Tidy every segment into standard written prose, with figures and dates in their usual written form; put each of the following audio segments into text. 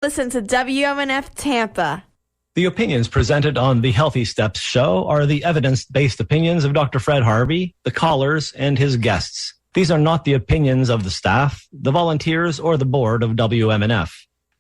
Listen to WMNF Tampa. The opinions presented on the Healthy Steps show are the evidence-based opinions of Dr. Fred Harvey, the callers, and his guests. These are not the opinions of the staff, the volunteers, or the board of WMNF.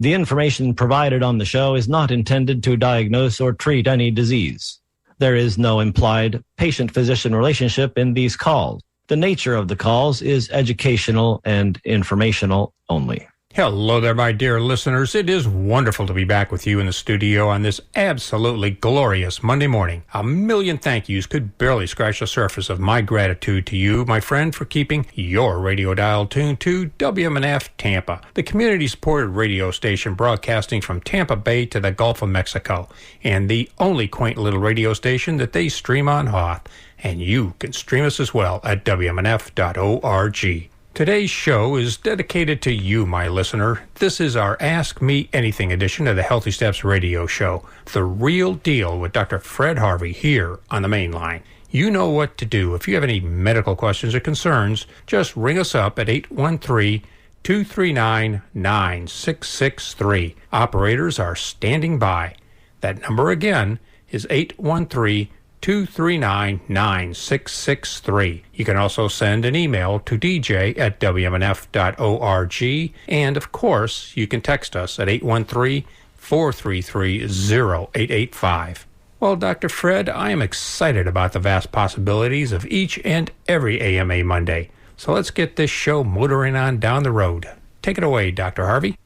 The information provided on the show is not intended to diagnose or treat any disease. There is no implied patient-physician relationship in these calls. The nature of the calls is educational and informational only. Hello there, my dear listeners. It is wonderful to be back with you in the studio on this absolutely glorious Monday morning. A million thank yous could barely scratch the surface of my gratitude to you, my friend, for keeping your radio dial tuned to WMNF Tampa, the community-supported radio station broadcasting from Tampa Bay to the Gulf of Mexico, and the only quaint little radio station that they stream on Hoth. And you can stream us as well at WMNF.org. Today's show is dedicated to you, my listener. This is our Ask Me Anything edition of the Healthy Steps radio show, The Real Deal with Dr. Fred Harvey here on the main line. You know what to do. If you have any medical questions or concerns, just ring us up at 813-239-9663. Operators are standing by. That number again is 813-239-9663. You can also send an email to dj@wmnf.org. And, of course, you can text us at 813-433-0885. Well, Dr. Fred, I am excited about the vast possibilities of each and every AMA Monday. So let's get this show motoring on down the road. Take it away, Dr. Harvey.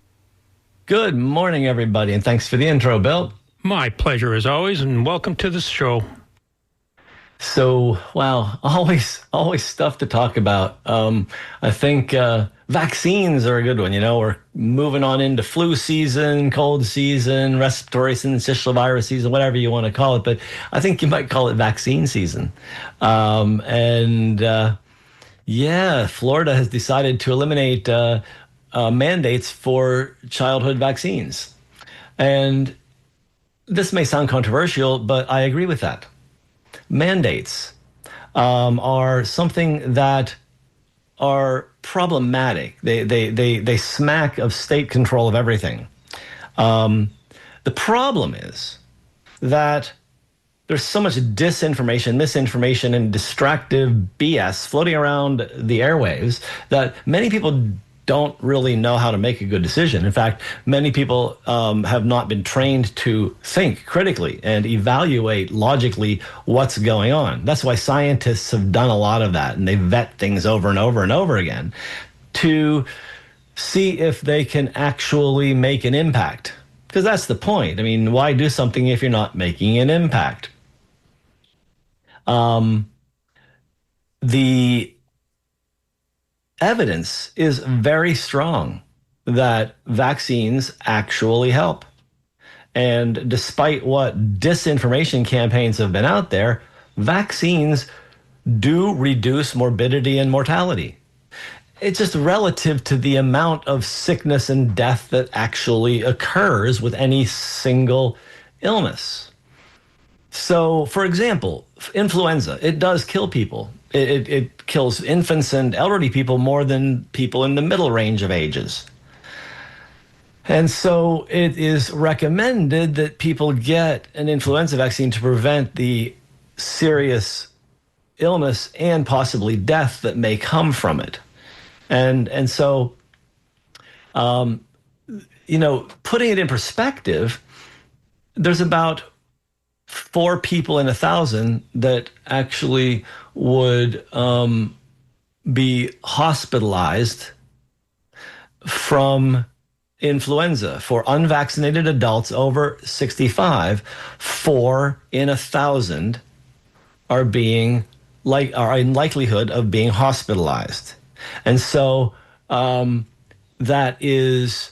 Good morning, everybody, and thanks for the intro, Bill. My pleasure as always, and welcome to the show. So, wow, always stuff to talk about. I think vaccines are a good one. You know, we're moving on into flu season, cold season, respiratory syncytial virus season, whatever you want to call it. But I think you might call it vaccine season. Florida has decided to eliminate mandates for childhood vaccines. And this may sound controversial, but I agree with that. Mandates are something that are problematic. They smack of state control of everything. The problem is that there's so much disinformation, misinformation, and distractive BS floating around the airwaves that many people don't really know how to make a good decision. In fact, many people have not been trained to think critically and evaluate logically what's going on. That's why scientists have done a lot of that, and they vet things over and over and over again to see if they can actually make an impact. Because that's the point. I mean, why do something if you're not making an impact? The evidence is very strong that vaccines actually help. And despite what disinformation campaigns have been out there, vaccines do reduce morbidity and mortality. It's just relative to the amount of sickness and death that actually occurs with any single illness. So, for example, influenza, it does kill people. It kills infants and elderly people more than people in the middle range of ages. And so it is recommended that people get an influenza vaccine to prevent the serious illness and possibly death that may come from it. And so, putting it in perspective, there's about 4 people in 1,000 that actually would be hospitalized from influenza. For unvaccinated adults over 65, 4 in 1,000 are in likelihood of being hospitalized. And so that is,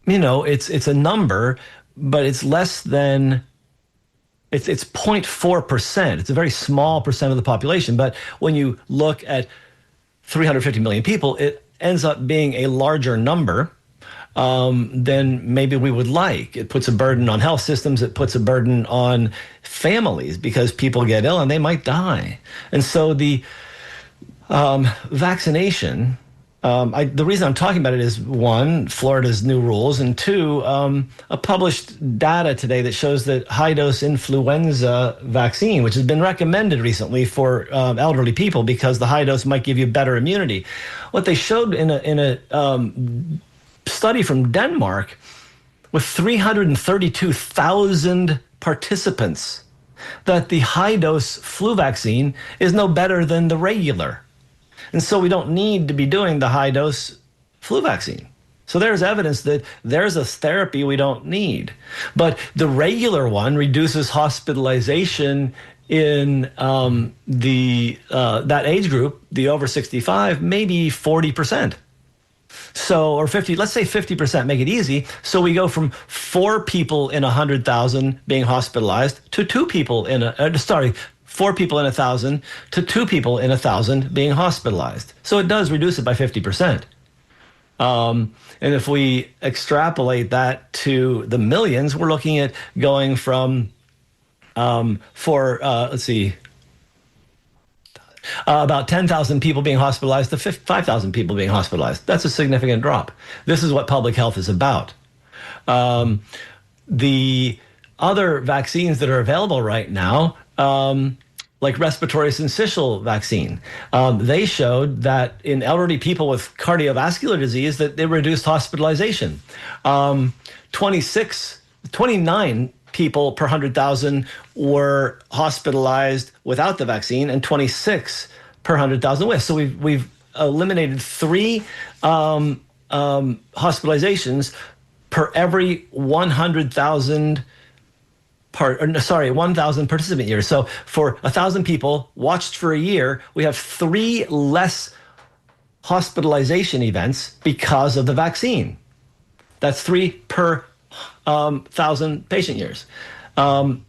it's a number, but it's less than, it's 0.4%. It's a very small percent of the population. But when you look at 350 million people, it ends up being a larger number than maybe we would like. It puts a burden on health systems. It puts a burden on families because people get ill and they might die. And so the vaccination The reason I'm talking about it is, one, Florida's new rules, and two, a published data today that shows that high-dose influenza vaccine, which has been recommended recently for elderly people because the high dose might give you better immunity. What they showed in a study from Denmark with 332,000 participants that the high-dose flu vaccine is no better than the regular. And so we don't need to be doing the high-dose flu vaccine. So there's evidence that there's a therapy we don't need. But the regular one reduces hospitalization in that age group, the over 65, maybe 40%. So, or 50, let's say 50%, make it easy. So we go from 4 people in 100,000 being hospitalized to 4 people in 1,000 to 2 people in 1,000 being hospitalized. So it does reduce it by 50%. And if we extrapolate that to the millions, we're looking at going from, about 10,000 people being hospitalized to 5,000 people being hospitalized. That's a significant drop. This is what public health is about. The other vaccines that are available right now, like respiratory syncytial vaccine, they showed that in elderly people with cardiovascular disease that they reduced hospitalization. 29 people per 100,000 were hospitalized without the vaccine, and 26 per 100,000 with. So we've eliminated 3 hospitalizations per every 1,000 participant years. So for 1,000 people watched for a year, we have 3 less hospitalization events because of the vaccine. That's 3 per 1,000 patient years.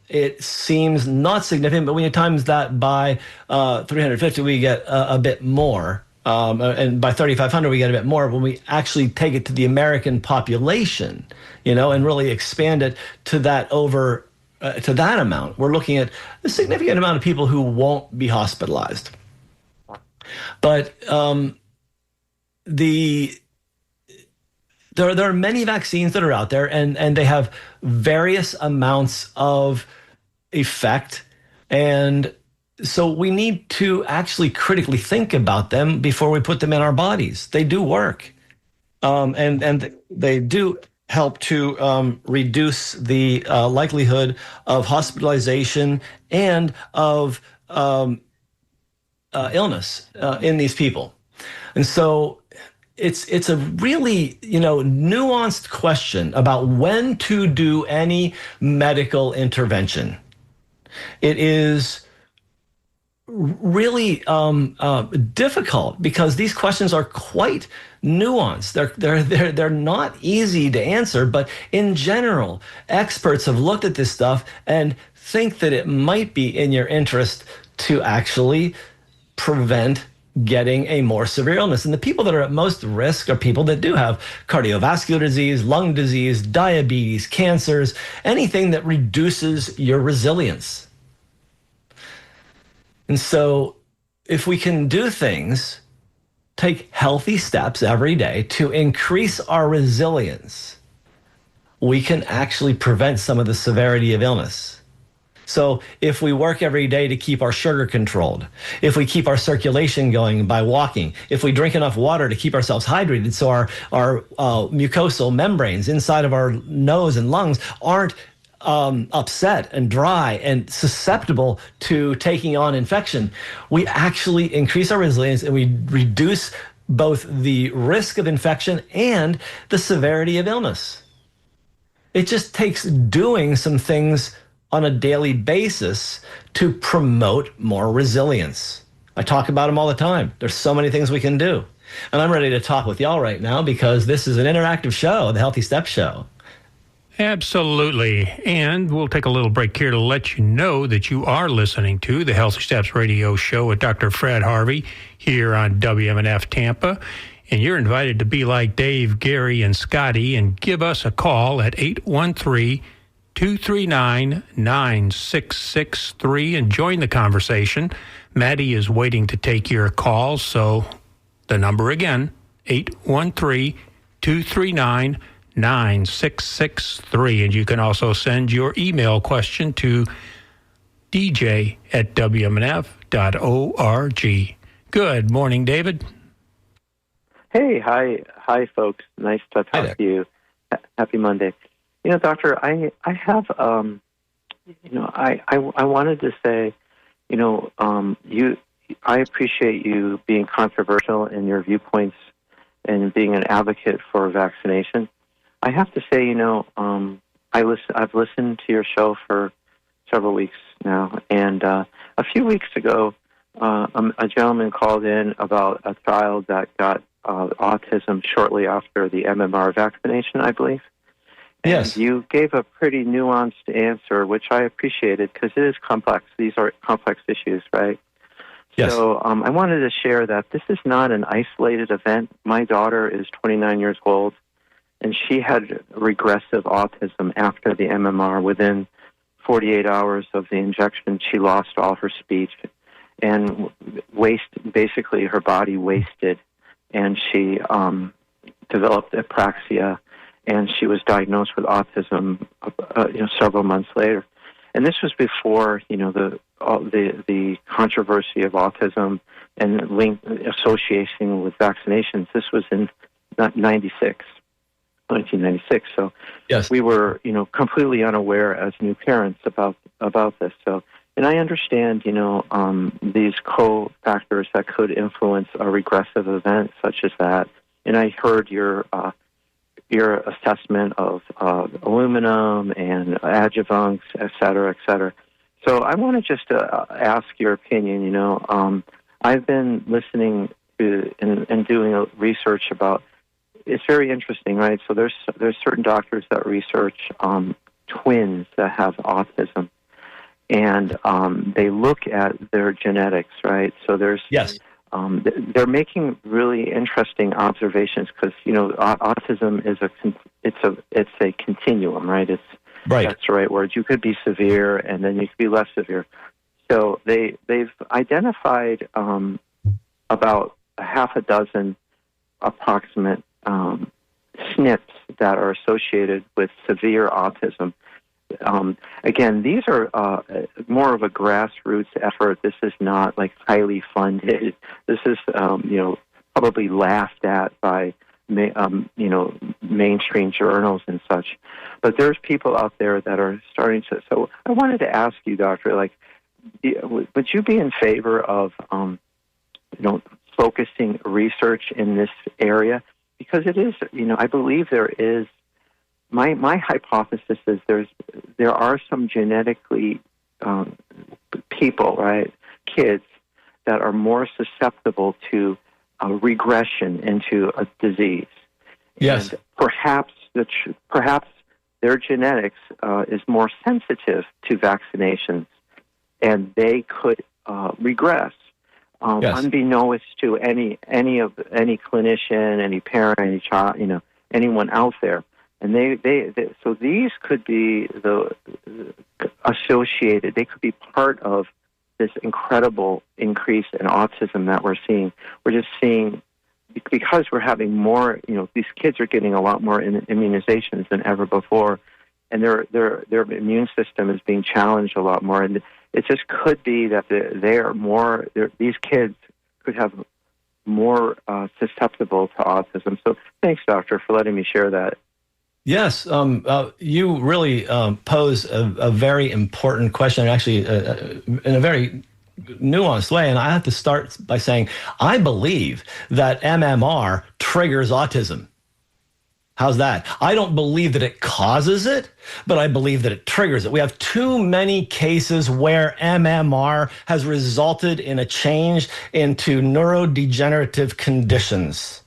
It seems not significant, but when you times that by 350, we get a bit more. And by 3,500, we get a bit more when we actually take it to the American population, and really expand it to that amount. We're looking at a significant amount of people who won't be hospitalized. But there are many vaccines that are out there, and they have various amounts of effect. And so we need to actually critically think about them before we put them in our bodies. They do work. And they do help to reduce the likelihood of hospitalization and of illness in these people. And so it's a really, nuanced question about when to do any medical intervention. It is really difficult because these questions are quite nuanced. They're not easy to answer, but in general, experts have looked at this stuff and think that it might be in your interest to actually prevent getting a more severe illness. And the people that are at most risk are people that do have cardiovascular disease, lung disease, diabetes, cancers, anything that reduces your resilience. And so if we can do things, take healthy steps every day to increase our resilience, we can actually prevent some of the severity of illness. So if we work every day to keep our sugar controlled, if we keep our circulation going by walking, if we drink enough water to keep ourselves hydrated so our mucosal membranes inside of our nose and lungs aren't upset and dry and susceptible to taking on infection, we actually increase our resilience and we reduce both the risk of infection and the severity of illness. It just takes doing some things on a daily basis to promote more resilience. I talk about them all the time. There's so many things we can do. And I'm ready to talk with y'all right now because this is an interactive show, the Healthy Steps Show. Absolutely. And we'll take a little break here to let you know that you are listening to the Healthy Steps Radio Show with Dr. Fred Harvey here on WMNF Tampa. And you're invited to be like Dave, Gary, and Scotty and give us a call at 813-239-9663 and join the conversation. Maddie is waiting to take your call, so the number again, 813-239-9663. And you can also send your email question to dj@wmnf.org. Good morning, David. Hey, hi, folks. Nice to talk to you. Happy Monday. Doctor, I have, I wanted to say, I appreciate you being controversial in your viewpoints and being an advocate for vaccination. I have to say, I've listened to your show for several weeks now, and a few weeks ago, a gentleman called in about a child that got autism shortly after the MMR vaccination, I believe. And yes. You gave a pretty nuanced answer, which I appreciated because it is complex. These are complex issues, right? Yes. So I wanted to share that this is not an isolated event. My daughter is 29 years old, and she had regressive autism after the MMR. Within 48 hours of the injection, she lost all her speech and basically her body wasted, and she developed apraxia, and she was diagnosed with autism several months later. And this was before the controversy of autism and association with vaccinations. This was in 1996. So yes. We were completely unaware as new parents about this. So, and I understand these co-factors that could influence a regressive event such as that. And I heard your assessment of aluminum and adjuvants, et cetera, et cetera. So I want to just ask your opinion. I've been listening to and doing research about. It's very interesting, right? So there's certain doctors that research twins that have autism, and they look at their genetics, right? So there's yes. They're making really interesting observations because autism is it's a continuum, right? It's right. That's the right word. You could be severe, and then you could be less severe. So they've identified about a half a dozen approximate SNPs that are associated with severe autism. Again, these are more of a grassroots effort. This is not like highly funded. This is, probably laughed at by, mainstream journals and such. But there's people out there that are starting to. So I wanted to ask you, Doctor, would you be in favor of, focusing research in this area? Because it is, I believe there is. My hypothesis is there are some genetically people, right, kids that are more susceptible to regression into a disease. Yes. And perhaps their genetics is more sensitive to vaccinations, and they could regress. Yes. Unbeknownst to any clinician, any parent, any child, anyone out there. And so these could be associated. They could be part of this incredible increase in autism that we're seeing. We're just seeing because we're having more. These kids are getting a lot more immunizations than ever before, and their immune system is being challenged a lot more. And it just could be that they are more. These kids could have more susceptible to autism. So thanks, Doctor, for letting me share that. Yes, you really pose a very important question, actually, in a very nuanced way. And I have to start by saying, I believe that MMR triggers autism. How's that? I don't believe that it causes it, but I believe that it triggers it. We have too many cases where MMR has resulted in a change into neurodegenerative conditions.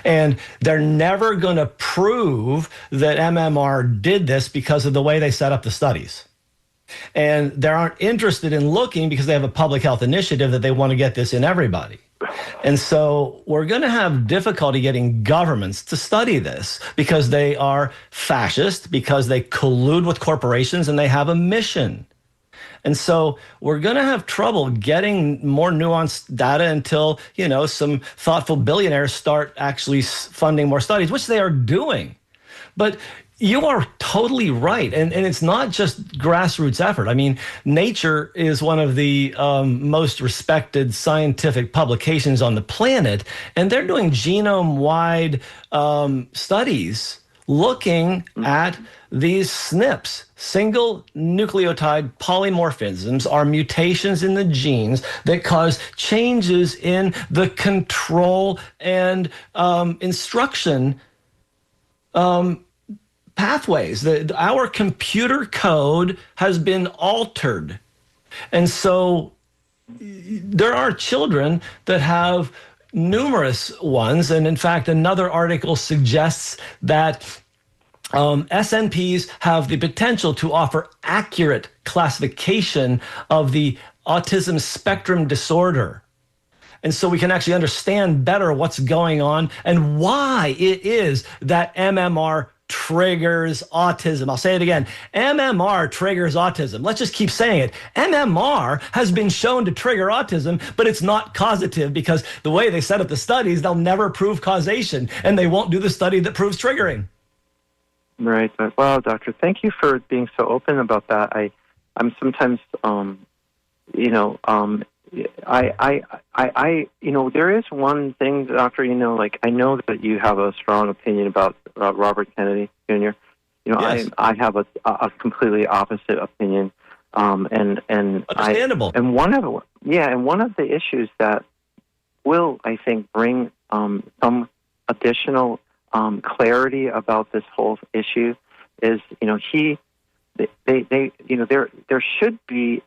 And they're never going to prove that MMR did this because of the way they set up the studies. And they aren't interested in looking because they have a public health initiative that they want to get this in everybody. And so we're going to have difficulty getting governments to study this because they are fascist, because they collude with corporations and they have a mission. And so we're going to have trouble getting more nuanced data until, some thoughtful billionaires start actually funding more studies, which they are doing. But you are totally right. And it's not just grassroots effort. I mean, Nature is one of the most respected scientific publications on the planet, and they're doing genome-wide studies looking at these SNPs, single nucleotide polymorphisms, are mutations in the genes that cause changes in the control and instruction pathways. Our computer code has been altered. And so there are children that have numerous ones. And in fact, another article suggests that SNPs have the potential to offer accurate classification of the autism spectrum disorder. And so we can actually understand better what's going on and why it is that MMR triggers autism. I'll say it again. MMR triggers autism. Let's just keep saying it. MMR has been shown to trigger autism, but it's not causative, because the way they set up the studies, they'll never prove causation, and they won't do the study that proves triggering. Right. Well, doctor, thank you for being so open about that. I'm sometimes, there is one thing, doctor, I know that you have a strong opinion about Robert Kennedy Jr. Yes. I have a completely opposite opinion. And understandable. And one of the issues that will, I think, bring some additional clarity about this whole issue is, there should be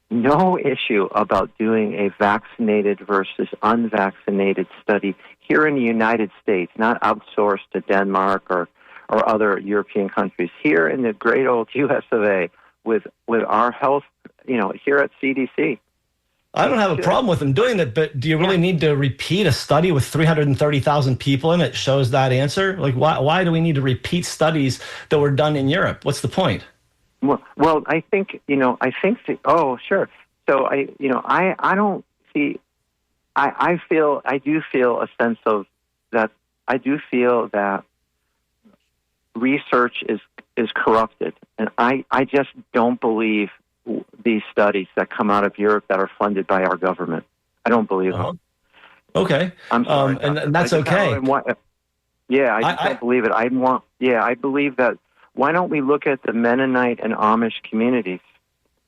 no issue about doing a vaccinated versus unvaccinated study here in the United States, not outsourced to Denmark or other European countries. Here in the great old US of A, with our health, here at CDC. I don't have a problem with them doing that, but do you really need to repeat a study with 330,000 people in it shows that answer? Like, why do we need to repeat studies that were done in Europe? What's the point? Well, I think, oh, sure. So I don't see, I do feel a sense of that. I do feel that research is corrupted. And I just don't believe these studies that come out of Europe that are funded by our government. I don't believe them. Okay. I'm sorry. And that's okay. I don't believe it. I believe that. Why don't we look at the Mennonite and Amish communities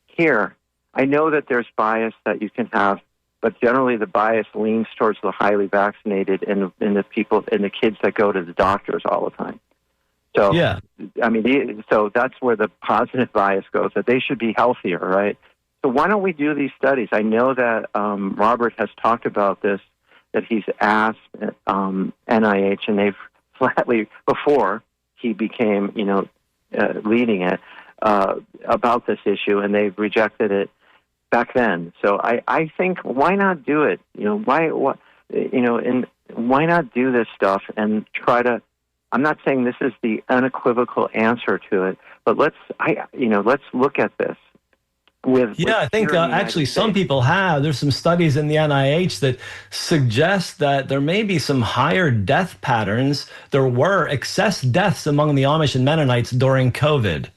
here? I know that there's bias that you can have, but generally the bias leans towards the highly vaccinated and the people and the kids that go to the doctors all the time. So, yeah. I mean, so that's where the positive bias goes, that they should be healthier, right? So why don't we do these studies? I know that Robert has talked about this, that he's asked NIH, and they've flatly, before he became, leading it, about this issue, and they've rejected it back then. So I think, why not do it? Why not do this stuff and try to? I'm not saying this is the unequivocal answer to it, but let's look at this. I think actually some people have. There's some studies in the NIH that suggest that there may be some higher death patterns. There were excess deaths among the Amish and Mennonites during COVID.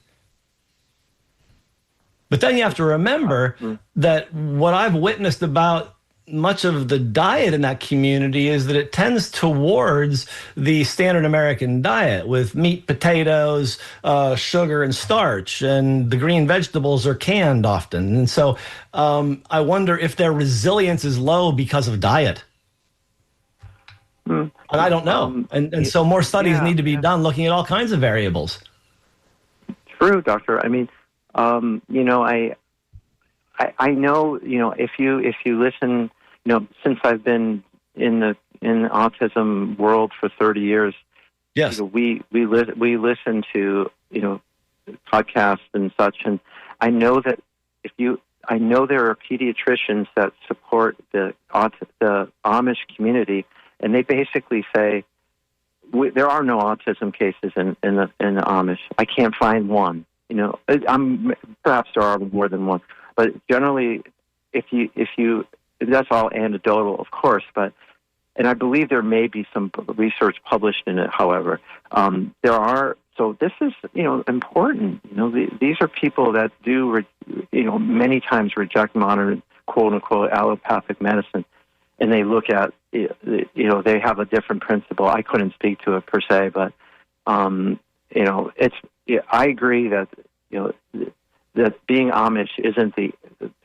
But then you have to remember that what I've witnessed about much of the diet in that community is that it tends towards the standard American diet with meat, potatoes, sugar, and starch, and the green vegetables are canned often. And so I wonder if their resilience is low because of diet. And I don't know. And so more studies need to be done looking at all kinds of variables. True, doctor. I mean, I know, if you listen, since I've been in the autism world for 30 years, yes, we listen to podcasts and such, and I know that I know there are pediatricians that support the Amish community, and they basically say there are no autism cases in the Amish. I can't find one. Perhaps there are more than one. But generally, if you that's all anecdotal, of course, and I believe there may be some research published in it. However, there are. So this is, important. These are people that do, many times reject modern, quote unquote, allopathic medicine, and they look at, they have a different principle. I couldn't speak to it per se, but, I agree that, that being Amish isn't the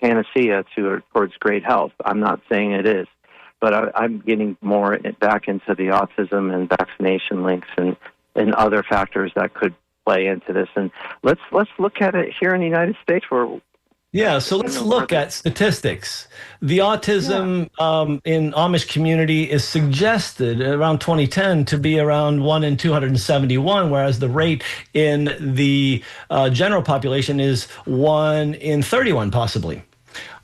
panacea towards great health. I'm not saying it is, but I'm getting more back into the autism and vaccination links and other factors that could play into this. And let's look at it here in the United States where... Yeah, so let's look at statistics. The autism in Amish community is suggested around 2010 to be around 1 in 271, whereas the rate in the general population is 1 in 31 possibly.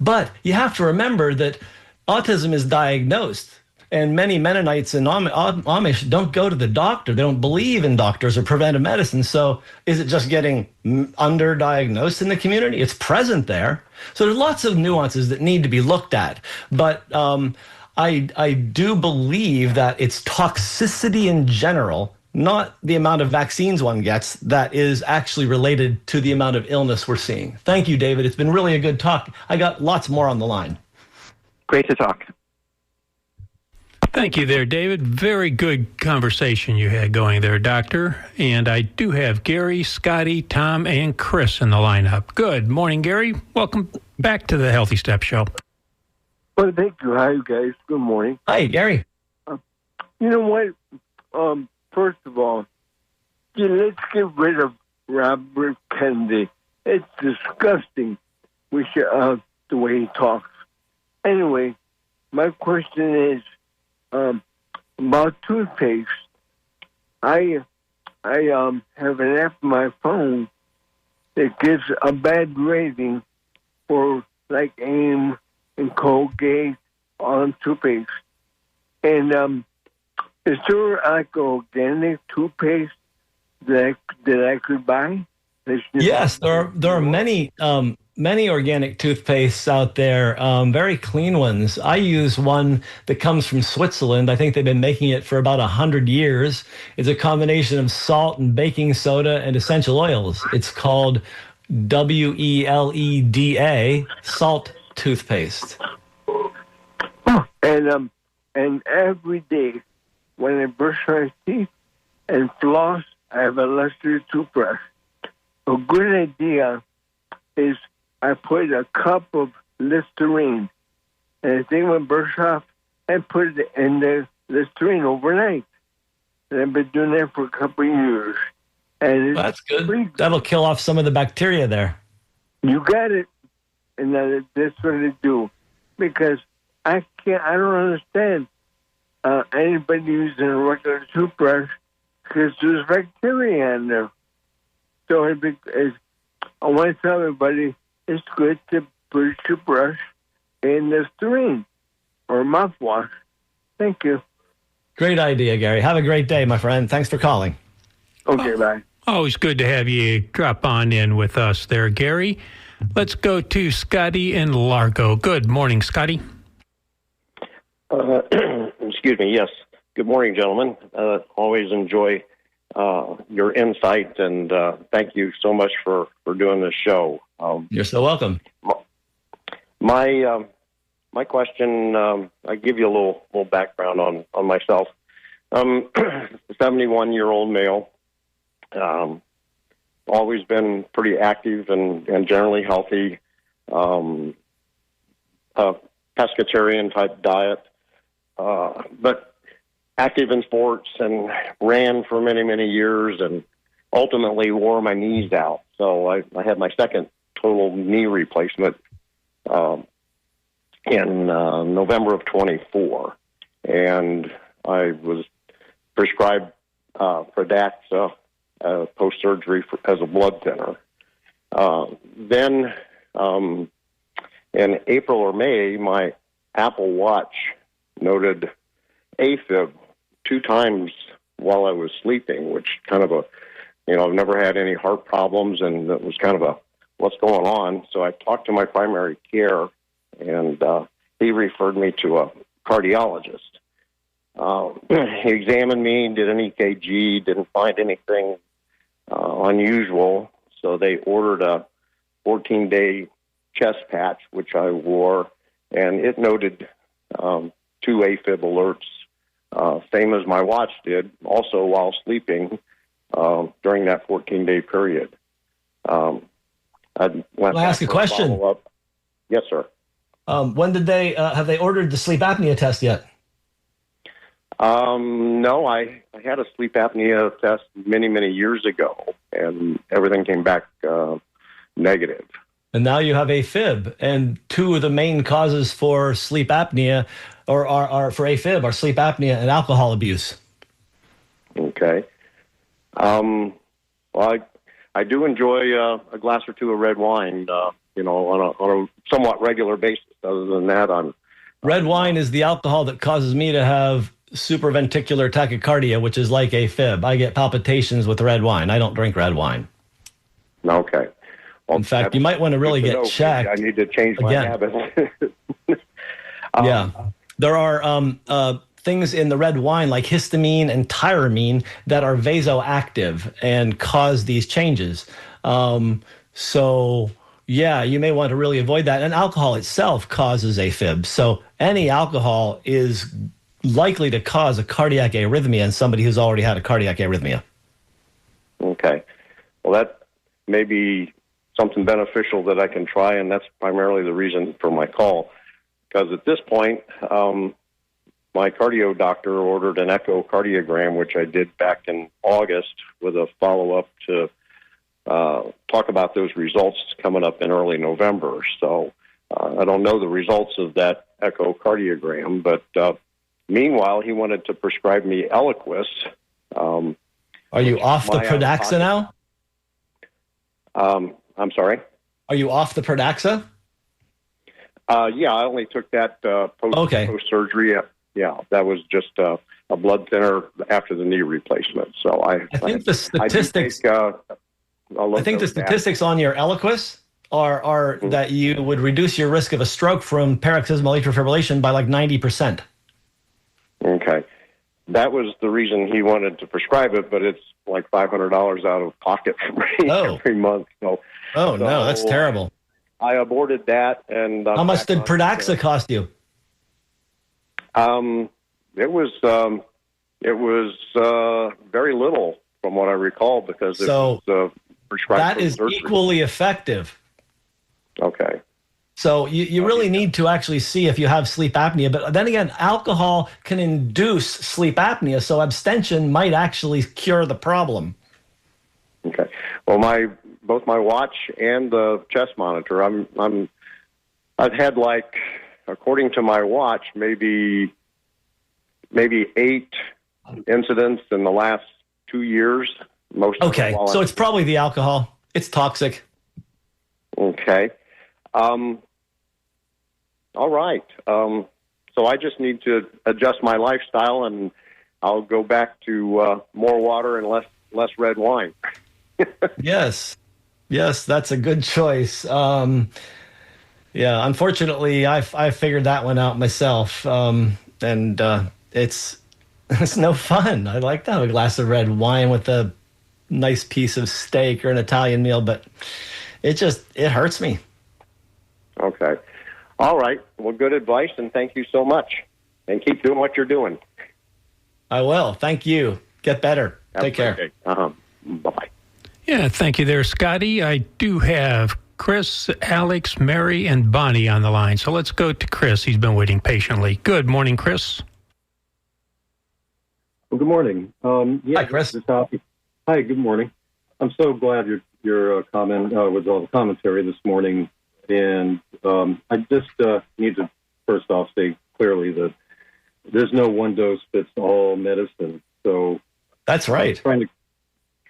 But you have to remember that autism is diagnosed. And many Mennonites and Amish don't go to the doctor. They don't believe in doctors or preventive medicine. So is it just getting underdiagnosed in the community? It's present there. So there's lots of nuances that need to be looked at. But I do believe that it's toxicity in general, not the amount of vaccines one gets, that is actually related to the amount of illness we're seeing. Thank you, David. It's been really a good talk. I got lots more on the line. Great to talk. Thank you there, David. Very good conversation you had going there, Doctor. And I do have Gary, Scotty, Tom, and Chris in the lineup. Good morning, Gary. Welcome back to the Healthy Step Show. Well, thank you. Hi, guys. Good morning. Hi, Gary. You know what? First of all, let's get rid of Robert Kennedy. It's disgusting the way he talks. Anyway, my question is, about toothpaste. I have an app on my phone that gives a bad rating for like AIM and Colgate on toothpaste. And is there like organic toothpaste that I could buy? Yes, there are many organic toothpastes out there, very clean ones. I use one that comes from Switzerland. I think they've been making it for about 100 years. It's a combination of salt and baking soda and essential oils. It's called WELEDA, salt toothpaste. And every day when I brush my teeth and floss, I have a luster toothbrush. A good idea is I put a cup of Listerine and I take my brush off and put it in the Listerine overnight. And I've been doing that for a couple of years. And that's good. That'll kill off some of the bacteria there. You got it. And that's what I do. Because I don't understand anybody using a regular toothbrush because there's bacteria in there. So I want to tell everybody it's good to brush your brush in Listerine or mouthwash. Thank you. Great idea, Gary. Have a great day, my friend. Thanks for calling. Okay, bye. Always good to have you drop on in with us there, Gary. Let's go to Scotty in Largo. Good morning, Scotty. Excuse me. Yes. Good morning, gentlemen. Always enjoy your insight, and thank you so much for doing this show. You're so welcome. My question, I give you a little background on myself. I'm a 71-year-old male. Always been pretty active and generally healthy. Pescatarian type diet, but active in sports and ran for many, many years and ultimately wore my knees out. So I had my second total knee replacement in November of 24. And I was prescribed Pradaxa post-surgery as a blood thinner. Then in April or May, my Apple Watch noted AFib 2 times while I was sleeping, which kind of I've never had any heart problems, and it was kind of a what's going on. So I talked to my primary care, and he referred me to a cardiologist. He examined me, did an EKG, didn't find anything unusual. So they ordered a 14-day chest patch, which I wore, and it noted 2 AFib alerts, same as my watch did, also while sleeping during that 14-day period. Can I ask a question? Follow-up. Yes, sir. When did they have they ordered the sleep apnea test yet? No, I had a sleep apnea test many, many years ago, and everything came back negative. And now you have AFib, and 2 of the main causes for sleep apnea, or are for AFib, are sleep apnea and alcohol abuse. Okay. Well, I do enjoy a glass or 2 of red wine, on a somewhat regular basis. Other than that, Red wine is the alcohol that causes me to have supraventricular tachycardia, which is like AFib. I get palpitations with red wine. I don't drink red wine. Okay. Well, in fact, you might want to really get checked. I need to change my habits. Yeah. There are things in the red wine like histamine and tyramine that are vasoactive and cause these changes. So, yeah, you may want to really avoid that. And alcohol itself causes AFib. So any alcohol is likely to cause a cardiac arrhythmia in somebody who's already had a cardiac arrhythmia. Okay. Well, that may be something beneficial that I can try, and that's primarily the reason for my call. Because at this point, my cardio doctor ordered an echocardiogram, which I did back in August with a follow-up to talk about those results coming up in early November. So I don't know the results of that echocardiogram, but meanwhile, he wanted to prescribe me Eliquis. Are you off the Pradaxa now? I'm sorry? Are you off the Pradaxa? Yeah, I only took that post-surgery. Yeah, that was just a blood thinner after the knee replacement. So I think the statistics. I think the statistics on your Eliquis are that you would reduce your risk of a stroke from paroxysmal atrial fibrillation by like 90%. Okay. That was the reason he wanted to prescribe it, but it's like $500 out of pocket for me every month. So, no, that's terrible. I aborted that. And how much did Pradaxa cost you? It was very little from what I recall because it was prescribed. That is equally effective. Okay. So you really need to actually see if you have sleep apnea. But then again, alcohol can induce sleep apnea, so abstention might actually cure the problem. Okay. Well, both my watch and the chest monitor, I've had, like, according to my watch, maybe 8 incidents in the last 2 years. Most of them so it's probably the alcohol. It's toxic. Okay. All right. So I just need to adjust my lifestyle, and I'll go back to more water and less red wine. Yes, that's a good choice. Yeah, unfortunately, I figured that one out myself, and it's no fun. I like to have a glass of red wine with a nice piece of steak or an Italian meal, but it hurts me. Okay. All right. Well, good advice, and thank you so much. And keep doing what you're doing. I will. Thank you. Get better. Take care. Bye-bye. Yeah, thank you there, Scotty. I do have Chris, Alex, Mary, and Bonnie on the line. So let's go to Chris. He's been waiting patiently. Good morning, Chris. Well, good morning. Hi, Chris. Hi, good morning. I'm so glad your comment with all the commentary this morning. And I just need to first off say clearly that there's no one dose fits all medicine. So that's right. Trying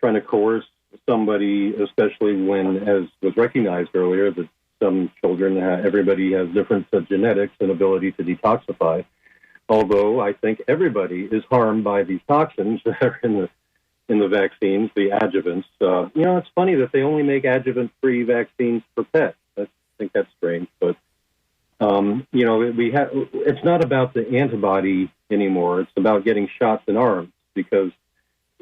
to coerce somebody, especially when, as was recognized earlier, that some children, everybody has different genetics and ability to detoxify. Although I think everybody is harmed by these toxins that are in in the vaccines, the adjuvants. It's funny that they only make adjuvant-free vaccines for pets. I think that's strange, but it's not about the antibody anymore. It's about getting shots in arms, because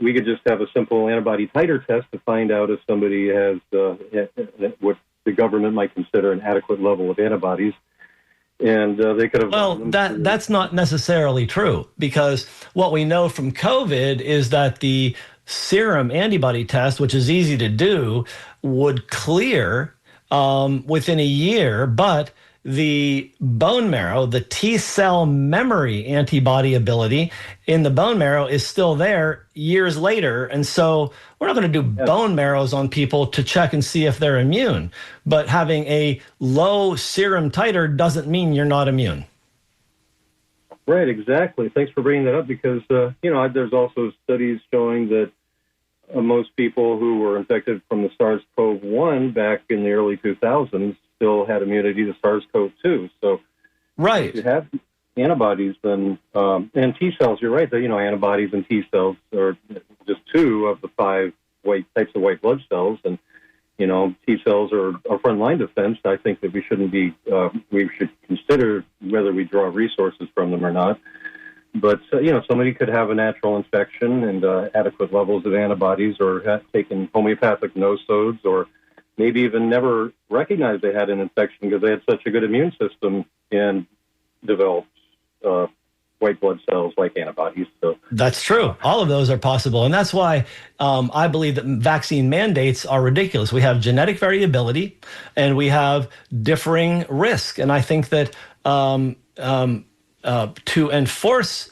we could just have a simple antibody titer test to find out if somebody has what the government might consider an adequate level of antibodies. And they could have... Well, that's not necessarily true, because what we know from COVID is that the serum antibody test, which is easy to do, would clear within a year, but the bone marrow, the T cell memory antibody ability in the bone marrow is still there years later. And so we're not going to do bone marrows on people to check and see if they're immune. But having a low serum titer doesn't mean you're not immune. Right, exactly. Thanks for bringing that up, because, there's also studies showing that most people who were infected from the SARS-CoV-1 back in the early 2000s still had immunity to SARS-CoV-2. So, right, if you have antibodies, then and T cells. You're right. That antibodies and T cells are just two of the five types of white blood cells, and T cells are a frontline defense. I think that we should consider whether we draw resources from them or not. But somebody could have a natural infection and adequate levels of antibodies, or have taken homeopathic nosodes, or maybe even never recognized they had an infection because they had such a good immune system and developed white blood cells like antibodies. So that's true. All of those are possible. And that's why I believe that vaccine mandates are ridiculous. We have genetic variability and we have differing risk. And I think that to enforce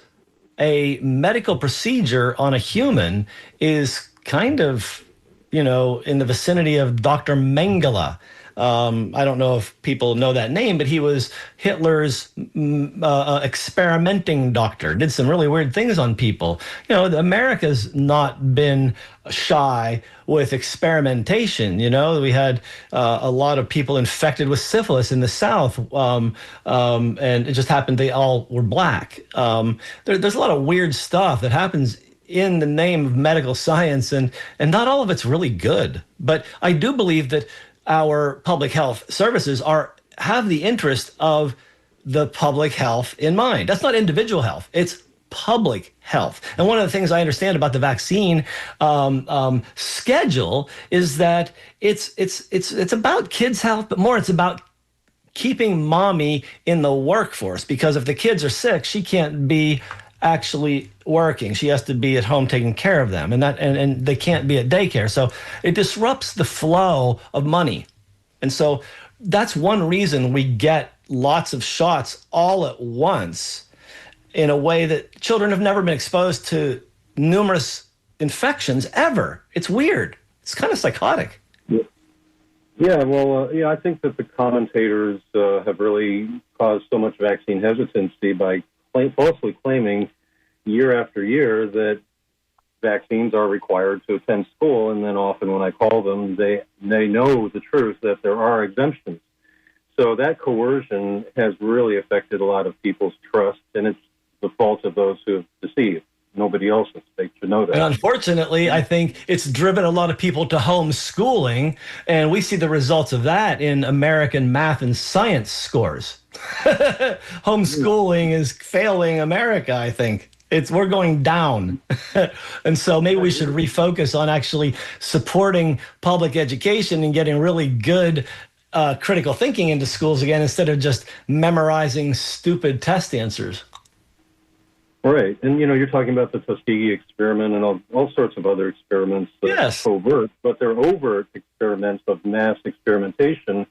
a medical procedure on a human is kind of, in the vicinity of Dr. Mengele. I don't know if people know that name, but he was Hitler's experimenting doctor, did some really weird things on people. America's not been shy with experimentation. We had a lot of people infected with syphilis in the South, and it just happened they all were black. There's a lot of weird stuff that happens in the name of medical science, and not all of it's really good. But I do believe that our public health services have the interest of the public health in mind. That's not individual health. It's public health. And one of the things I understand about the vaccine schedule is that it's about kids' health, but more it's about keeping mommy in the workforce, because if the kids are sick, she can't be actually working. She has to be at home taking care of them, and they can't be at daycare. So it disrupts the flow of money. And so that's one reason we get lots of shots all at once in a way that children have never been exposed to numerous infections ever. It's weird. It's kind of psychotic. Yeah, well, I think that the commentators have really caused so much vaccine hesitancy by falsely claiming year after year that vaccines are required to attend school, and then often when I call them, they know the truth that there are exemptions. So that coercion has really affected a lot of people's trust, and it's the fault of those who have deceived. Nobody else's. They should know that. And unfortunately, I think it's driven a lot of people to homeschooling, and we see the results of that in American math and science scores. Homeschooling is failing America, I think. We're going down. And so maybe we should refocus on actually supporting public education and getting really good critical thinking into schools again, instead of just memorizing stupid test answers. Right. And, you're talking about the Tuskegee experiment and all sorts of other experiments that Yes. are covert, but they're overt experiments of mass experimentation.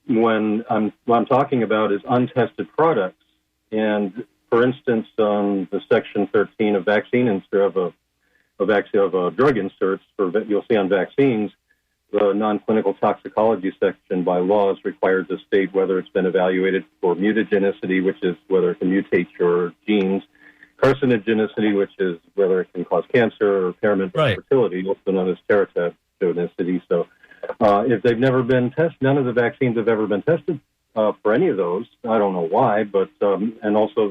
What I'm talking about is untested products. And for instance, on the Section 13 of vaccine drug inserts, you'll see on vaccines, the non-clinical toxicology section by law is required to state whether it's been evaluated for mutagenicity, which is whether it can mutate your genes, carcinogenicity, which is whether it can cause cancer, or impairment of fertility, also known as teratogenicity. So if they've never been tested, none of the vaccines have ever been tested for any of those. I don't know why, but and also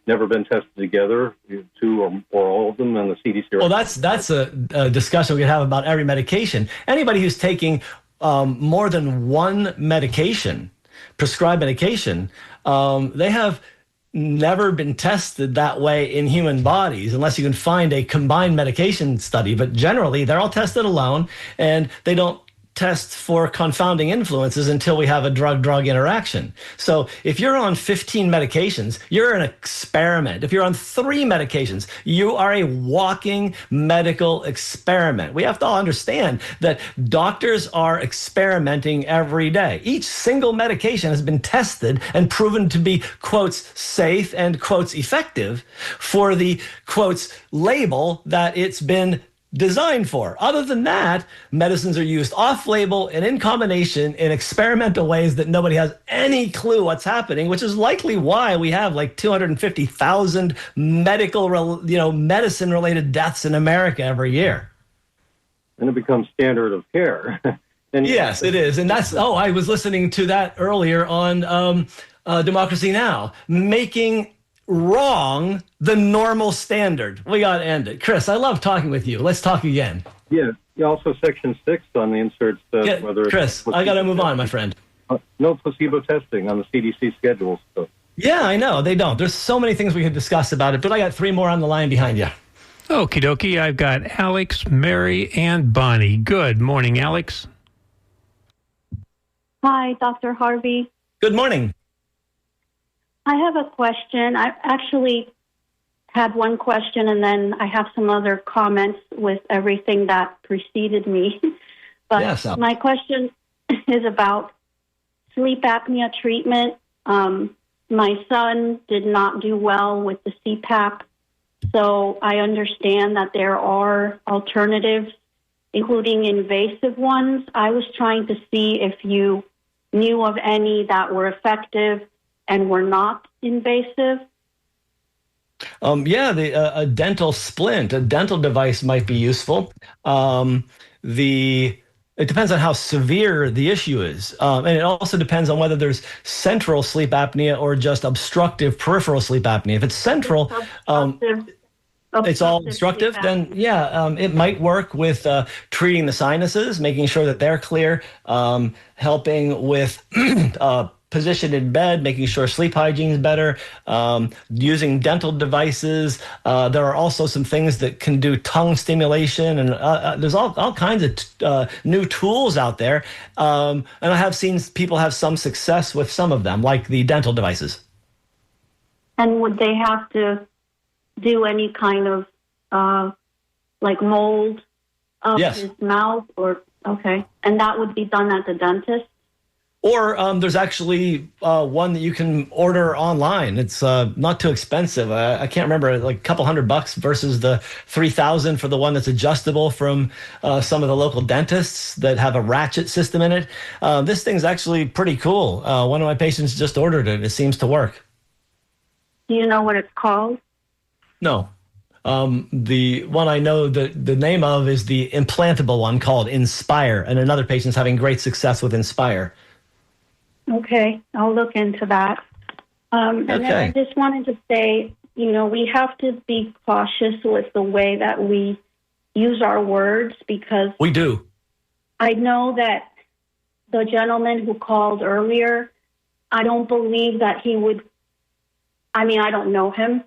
never been tested together, two or all of them, and the CDC. Well, that's a discussion we could have about every medication. Anybody who's taking more than one medication, prescribed medication, they have never been tested that way in human bodies unless you can find a combined medication study. But generally, they're all tested alone, and they don't test for confounding influences until we have a drug-drug interaction. So if you're on 15 medications, you're an experiment. If you're on 3 medications, you are a walking medical experiment. We have to all understand that doctors are experimenting every day. Each single medication has been tested and proven to be, quotes, safe and, quotes, effective for the, quotes, label that it's been designed for. Other than that, medicines are used off-label and in combination in experimental ways that nobody has any clue what's happening, which is likely why we have like 250,000 medicine-related deaths in America every year. And it becomes standard of care. And yes, it is. And that's, I was listening to that earlier on Democracy Now!, making wrong the normal standard. We got to end it. Chris, I love talking with you. Let's talk again. Yeah. Also, Section 6 on the inserts says whether Chris, I got to move on, my friend. No placebo testing on the CDC schedules. So. Yeah, I know. They don't. There's so many things we could discuss about it, but I got 3 more on the line behind you. Okie dokie. I've got Alex, Mary, and Bonnie. Good morning, Alex. Hi, Dr. Harvey. Good morning. I have a question. I actually had one question, and then I have some other comments with everything that preceded me. But yes, my question is about sleep apnea treatment. My son did not do well with the CPAP, so I understand that there are alternatives, including invasive ones. I was trying to see if you knew of any that were effective and were not invasive. A dental splint, a dental device might be useful. It depends on how severe the issue is. And it also depends on whether there's central sleep apnea or just obstructive peripheral sleep apnea. If it's central, it's all obstructive, then it might work with treating the sinuses, making sure that they're clear, helping with position in bed, making sure sleep hygiene is better, using dental devices. There are also some things that can do tongue stimulation, and there's all kinds of new tools out there. And I have seen people have some success with some of them, like the dental devices. And would they have to do any kind of like mold of his mouth? Okay. And that would be done at the dentist? Or there's actually one that you can order online. It's not too expensive. I can't remember, like a couple $100 versus the $3,000 for the one that's adjustable from some of the local dentists that have a ratchet system in it. This thing's actually pretty cool. One of my patients just ordered it. It seems to work. Do you know what it's called? No. The one I know the name of is the implantable one called Inspire, and another patient's having great success with Inspire. Okay, I'll look into that. And then I just wanted to say, we have to be cautious with the way that we use our words, because we do. I know that the gentleman who called earlier, I don't believe that he would, I don't know him,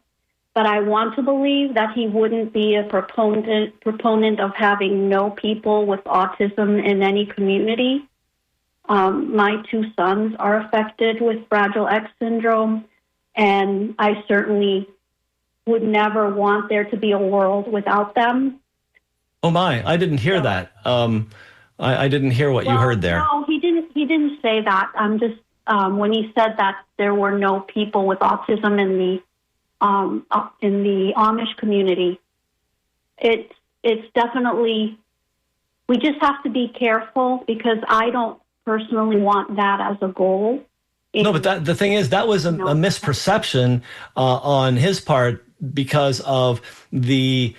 but I want to believe that he wouldn't be a proponent of having no people with autism in any community. My 2 sons are affected with Fragile X syndrome, and I certainly would never want there to be a world without them. Oh my, I didn't hear that. I didn't hear what you heard there. No, he didn't say that. I'm just, when he said that there were no people with autism in the Amish community, it's definitely, we just have to be careful, because I don't personally want that as a goal. No, but the thing is, that was a misperception on his part, because of the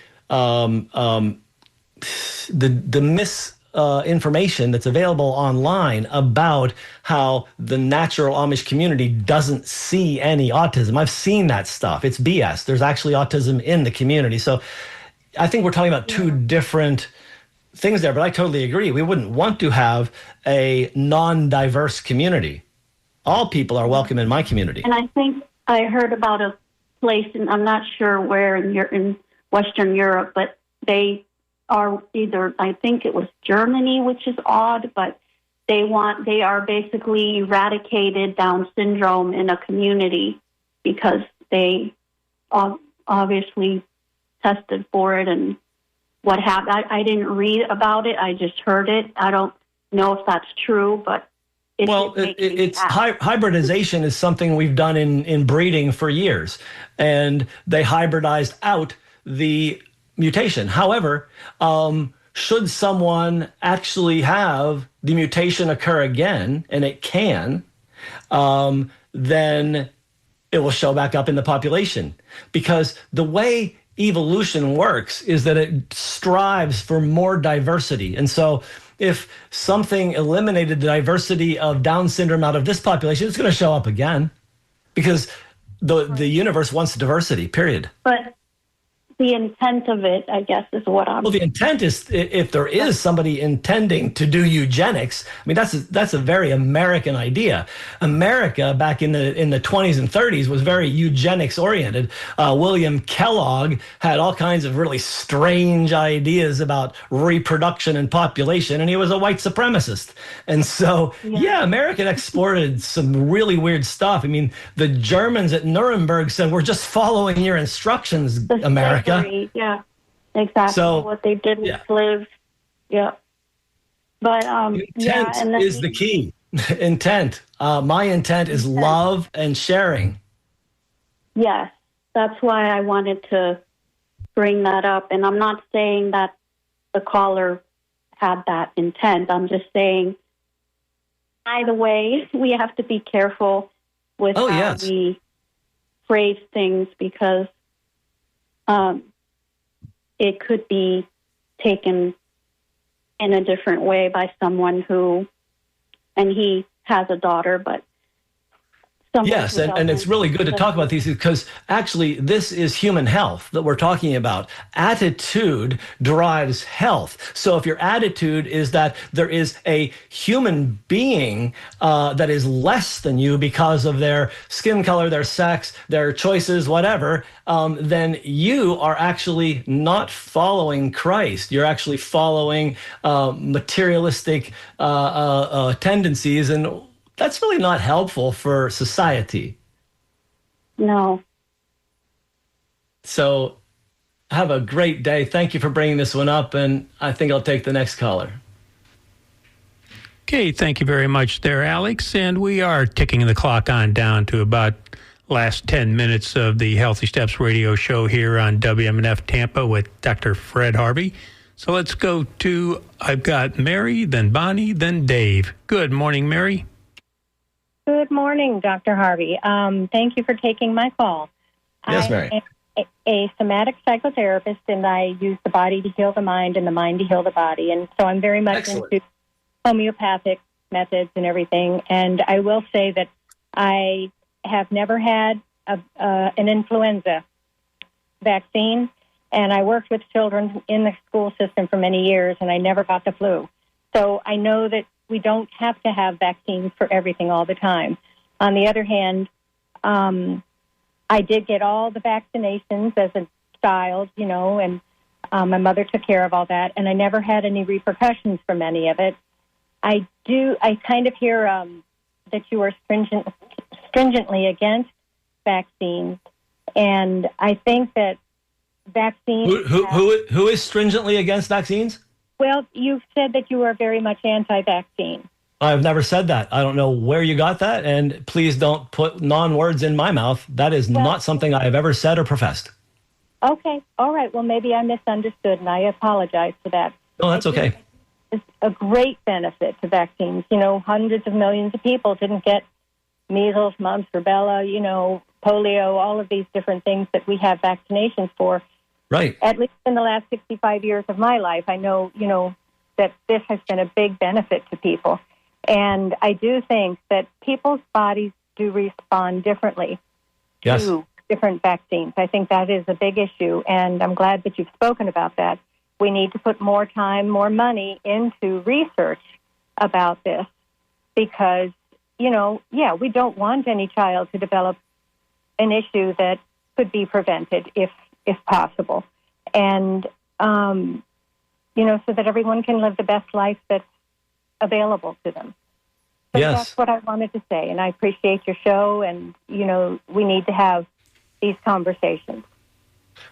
information that's available online about how the natural Amish community doesn't see any autism. I've seen that stuff. It's BS. There's actually autism in the community. So I think we're talking about two different things there, but I totally agree. We wouldn't want to have a non-diverse community. All people are welcome in my community. And I think I heard about a place, and I'm not sure where in Western Europe, but they are either, I think it was Germany, which is odd, but they are basically eradicated Down syndrome in a community because they obviously tested for it and what happened. I didn't read about it. I just heard it. I don't know if that's true, but it's hybridization is something we've done in breeding for years, and they hybridized out the mutation. However, should someone actually have the mutation occur again, and it can, then it will show back up in the population. Because the way evolution works is that it strives for more diversity. And so if something eliminated the diversity of Down syndrome out of this population, it's going to show up again, because the universe wants diversity, period. But the intent of it, I guess, is what I'm... Well, the intent is, if there is somebody intending to do eugenics, I mean, that's a very American idea. America back in the 20s and 30s was very eugenics oriented. William Kellogg had all kinds of really strange ideas about reproduction and population, and he was a white supremacist. And so, America exported some really weird stuff. I mean, the Germans at Nuremberg said, "We're just following your instructions, America." Yeah, exactly. So, what they did was live. Yeah. But intent is the key. Intent. My intent is love and sharing. Yes, that's why I wanted to bring that up. And I'm not saying that the caller had that intent. I'm just saying, either way, we have to be careful with how we phrase things, because it could be taken in a different way by someone who, and he has a daughter, but yes, and it's really good to talk about these, because actually this is human health that we're talking about. Attitude drives health. So if your attitude is that there is a human being that is less than you because of their skin color, their sex, their choices, whatever, then you are actually not following Christ. You're actually following materialistic tendencies, and that's really not helpful for society. No. So have a great day. Thank you for bringing this one up, and I think I'll take the next caller. Okay, thank you very much there, Alex. And we are ticking the clock on down to about last 10 minutes of the Healthy Steps radio show here on WMNF Tampa with Dr. Fred Harvey. So let's go to, I've got Mary, then Bonnie, then Dave. Good morning, Mary. Good morning, Dr. Harvey. Thank you for taking my call. Yes, Mary. I'm a somatic psychotherapist, and I use the body to heal the mind and the mind to heal the body. And so I'm very much into homeopathic methods and everything. And I will say that I have never had an influenza vaccine, and I worked with children in the school system for many years, and I never got the flu. So I know that we don't have to have vaccines for everything all the time. On the other hand, I did get all the vaccinations as a child, and my mother took care of all that, and I never had any repercussions from any of it. I kind of hear that you are stringently against vaccines, and I think that vaccines... Who is stringently against vaccines? Well, you've said that you are very much anti-vaccine. I've never said that. I don't know where you got that, and please don't put non-words in my mouth. That is not something I have ever said or professed. Okay. All right. Well, maybe I misunderstood, and I apologize for that. No, that's okay. It's a great benefit to vaccines. Hundreds of millions of people didn't get measles, mumps, rubella, polio, all of these different things that we have vaccinations for. Right. At least in the last 65 years of my life, I know, that this has been a big benefit to people. And I do think that people's bodies do respond differently to different vaccines. I think that is a big issue, and I'm glad that you've spoken about that. We need to put more time, more money into research about this because, we don't want any child to develop an issue that could be prevented if possible. And, so that everyone can live the best life that's available to them. So that's what I wanted to say, and I appreciate your show, and, we need to have these conversations.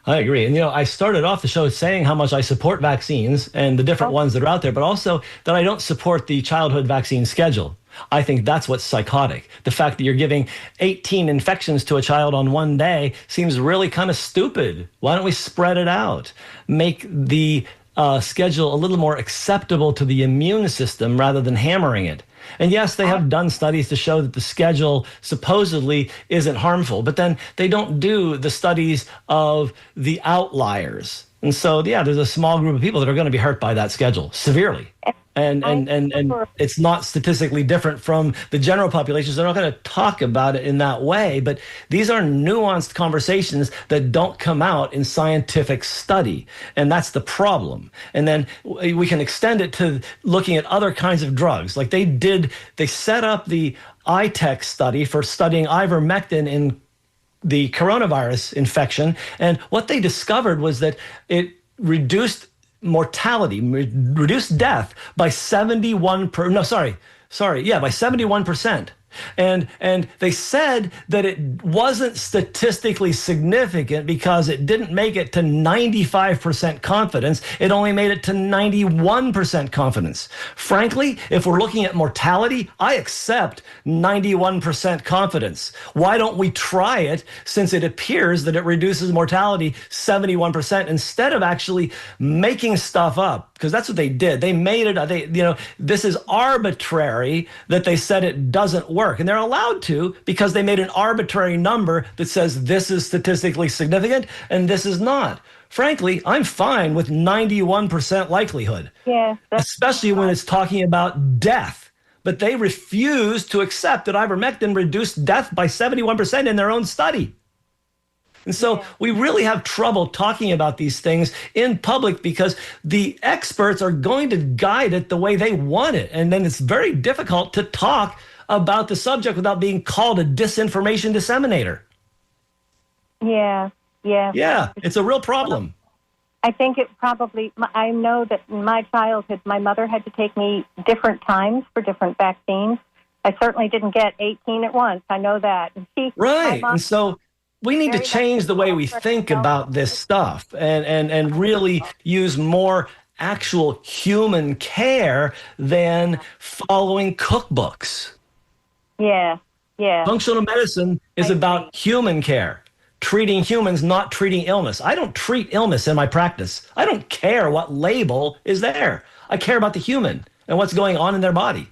I agree. And, I started off the show saying how much I support vaccines and the different ones that are out there, but also that I don't support the childhood vaccine schedule. I think that's what's psychotic. The fact that you're giving 18 infections to a child on one day seems really kind of stupid. Why don't we spread it out? Make the schedule a little more acceptable to the immune system rather than hammering it. And yes, they have done studies to show that the schedule supposedly isn't harmful, but then they don't do the studies of the outliers. And so, there's a small group of people that are going to be hurt by that schedule severely. And it's not statistically different from the general population. So they're not going to talk about it in that way. But these are nuanced conversations that don't come out in scientific study. And that's the problem. And then we can extend it to looking at other kinds of drugs. Like they set up the ITEC study for studying ivermectin in the coronavirus infection. And what they discovered was that it reduced mortality, reduced death by 71%. And they said that it wasn't statistically significant because it didn't make it to 95% confidence. It only made it to 91% confidence. Frankly, if we're looking at mortality, I accept 91% confidence. Why don't we try it since it appears that it reduces mortality 71% instead of actually making stuff up? Because that's what they did. They made it, this is arbitrary that they said it doesn't work. And they're allowed to because they made an arbitrary number that says this is statistically significant and this is not. Frankly, I'm fine with 91% likelihood, especially when it's talking about death. But they refuse to accept that ivermectin reduced death by 71% in their own study. And so we really have trouble talking about these things in public because the experts are going to guide it the way they want it. And then it's very difficult to talk about the subject without being called a disinformation disseminator. Yeah, it's a real problem. I think it probably, I know that in my childhood, my mother had to take me different times for different vaccines. I certainly didn't get 18 at once. I know that. And so we need to change the way we think about this stuff and really use more actual human care than following cookbooks. Functional medicine is about human care, treating humans, not treating illness. I don't treat illness in my practice. I don't care what label is there. I care about the human and what's going on in their body.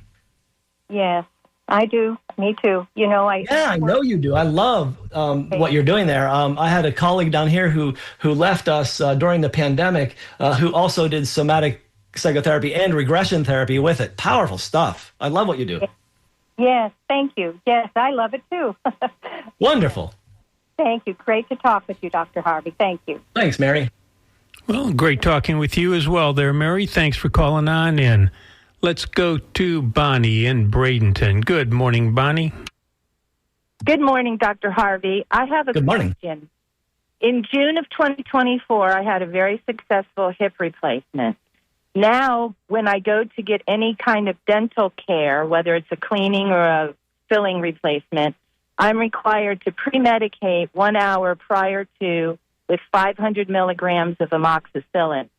Yes, I do. Me too. I know you do. I love what you're doing there. I had a colleague down here who left us during the pandemic who also did somatic psychotherapy and regression therapy with it. Powerful stuff. I love what you do. Yes, thank you. Yes, I love it too. Wonderful. Thank you. Great to talk with you, Dr. Harvey. Thank you. Thanks, Mary. Well, great talking with you as well there, Mary. Thanks for calling on in. Let's go to Bonnie in Bradenton. Good morning, Bonnie. Good morning, Dr. Harvey. I have a question. In June of 2024, I had a very successful hip replacement. Now, when I go to get any kind of dental care, whether it's a cleaning or a filling replacement, I'm required to pre-medicate 1 hour prior to with 500 milligrams of amoxicillin.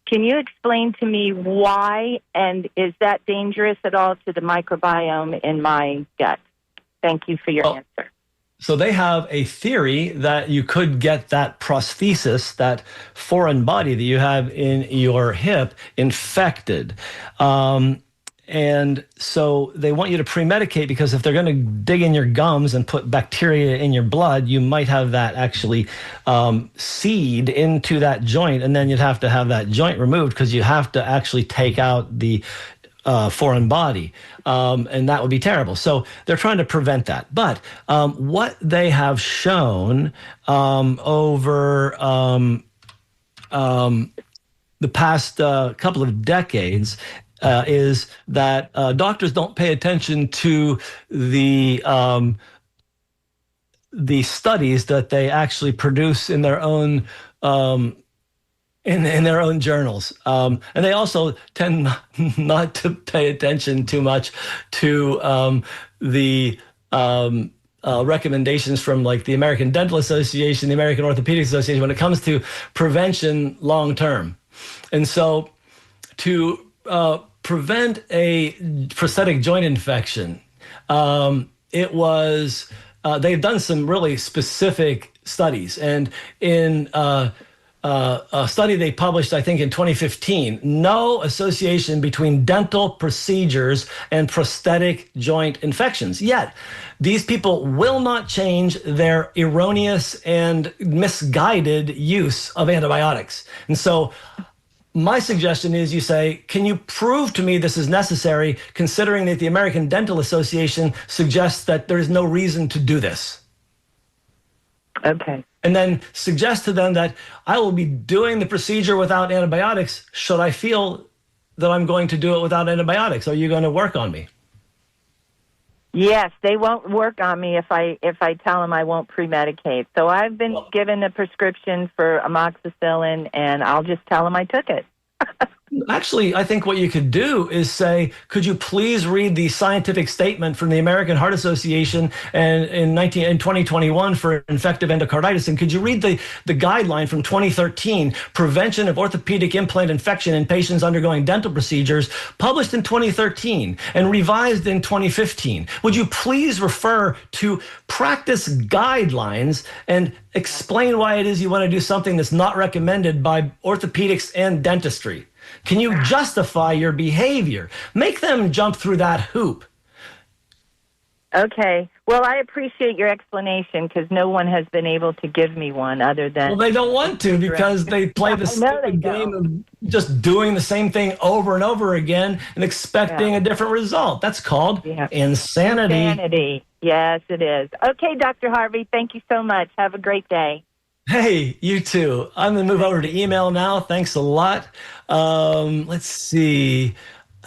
Can you explain to me why, and is that dangerous at all to the microbiome in my gut? Thank you for your answer. So they have a theory that you could get that prosthesis, that foreign body that you have in your hip, infected. And so they want you to pre-medicate because if they're going to dig in your gums and put bacteria in your blood, you might have that actually seed into that joint, and then you'd have to have that joint removed because you have to actually take out the foreign body, and that would be terrible. So they're trying to prevent that. But what they have shown over the past couple of decades is that doctors don't pay attention to the studies that they actually produce in their own in their own journals, and they also tend not to pay attention too much to the recommendations from like the American Dental Association, the American Orthopedic Association when it comes to prevention long term. And so to prevent a prosthetic joint infection, they've done some really specific studies. And in a study they published, I think in 2015, no association between dental procedures and prosthetic joint infections. Yet, these people will not change their erroneous and misguided use of antibiotics. And so my suggestion is you say, can you prove to me this is necessary, considering that the American Dental Association suggests that there is no reason to do this? Okay. And then suggest to them that I will be doing the procedure without antibiotics should I feel that I'm going to do it without antibiotics. Are you going to work on me? Yes, they won't work on me if I tell them I won't pre-medicate. So I've been given a prescription for amoxicillin, and I'll just tell them I took it. Actually, I think what you could do is say, could you please read the scientific statement from the American Heart Association and in 2021 for infective endocarditis? And could you read the guideline from 2013, Prevention of Orthopedic Implant Infection in Patients Undergoing Dental Procedures, published in 2013 and revised in 2015? Would you please refer to practice guidelines and explain why it is you want to do something that's not recommended by orthopedics and dentistry? Can you justify your behavior? Make them jump through that hoop. Okay. Well, I appreciate your explanation because no one has been able to give me one other than... Well, they don't want to because they play the stupid game of just doing the same thing over and over again and expecting a different result. That's called insanity. Insanity. Yes, it is. Okay, Dr. Harvey, thank you so much. Have a great day. Hey, you too. I'm going to move over to email now. Thanks a lot. Let's see.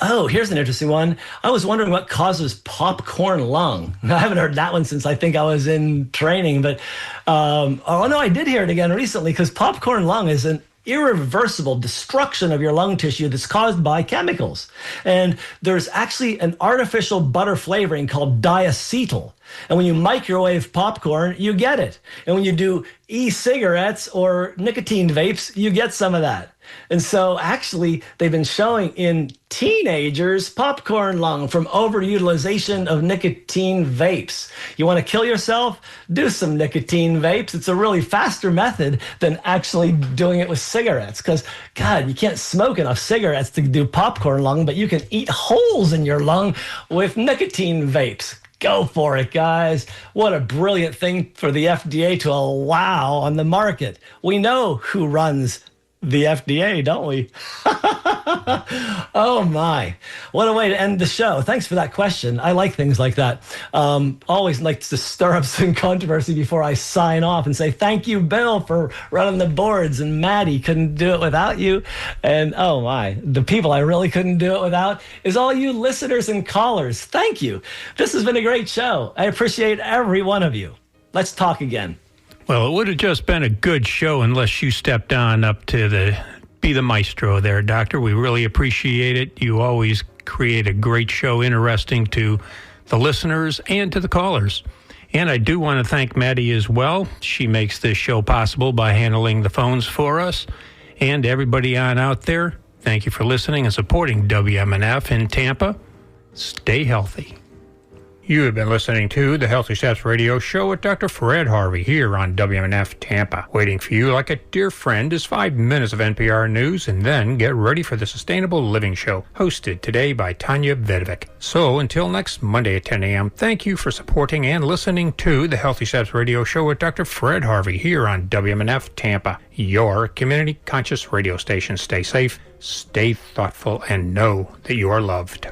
Oh, here's an interesting one. I was wondering what causes popcorn lung. I haven't heard that one since I think I was in training, but oh no, I did hear it again recently because popcorn lung is an irreversible destruction of your lung tissue that's caused by chemicals. And there's actually an artificial butter flavoring called diacetyl. And when you microwave popcorn, you get it. And when you do e-cigarettes or nicotine vapes, you get some of that. And so actually, they've been showing in teenagers popcorn lung from overutilization of nicotine vapes. You want to kill yourself? Do some nicotine vapes. It's a really faster method than actually doing it with cigarettes. Because, God, you can't smoke enough cigarettes to do popcorn lung, but you can eat holes in your lung with nicotine vapes. Go for it, guys. What a brilliant thing for the FDA to allow on the market. We know who runs the FDA, don't we? Oh, my. What a way to end the show. Thanks for that question. I like things like that. Always like to stir up some controversy before I sign off and say, thank you, Bill, for running the boards. And Maddie, couldn't do it without you. And oh, my. The people I really couldn't do it without is all you listeners and callers. Thank you. This has been a great show. I appreciate every one of you. Let's talk again. Well, it would have just been a good show unless you stepped on up to be the maestro there, Doctor. We really appreciate it. You always create a great show, interesting to the listeners and to the callers. And I do want to thank Maddie as well. She makes this show possible by handling the phones for us. And everybody on out there, thank you for listening and supporting WMNF in Tampa. Stay healthy. You have been listening to the Healthy Steps Radio Show with Dr. Fred Harvey here on WMNF Tampa. Waiting for you like a dear friend is 5 minutes of NPR news, and then get ready for the Sustainable Living Show, hosted today by Tanya Vedovic. So until next Monday at 10 a.m., thank you for supporting and listening to the Healthy Steps Radio Show with Dr. Fred Harvey here on WMNF Tampa, your community conscious radio station. Stay safe, stay thoughtful, and know that you are loved.